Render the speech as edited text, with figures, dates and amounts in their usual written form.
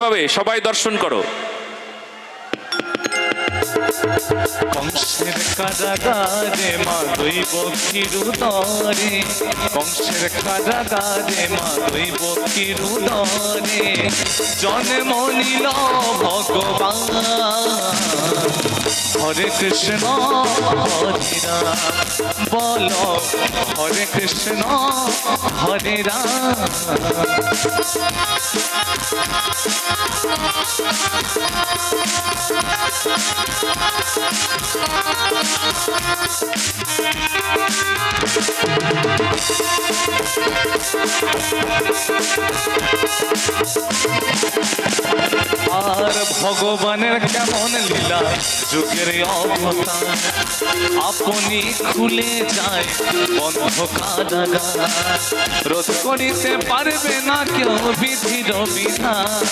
ভাবে সবাই দর্শন করো। কংসের কারাগারে মা দৈব কিরুদরে, কংসের কারাগারে মা দৈব কিরুদরে জন্ম নিল ভগবান। হরে কৃষ্ণ হরে রাম, বলো হরে কৃষ্ণ হরে রাম। আর ভগবানের কেমন লীলা, যুগের অবতার আপনি খুলে যায় বন্ধ কারাগার। রোধ করিতে পারবে না কেউ বিধির বিধান।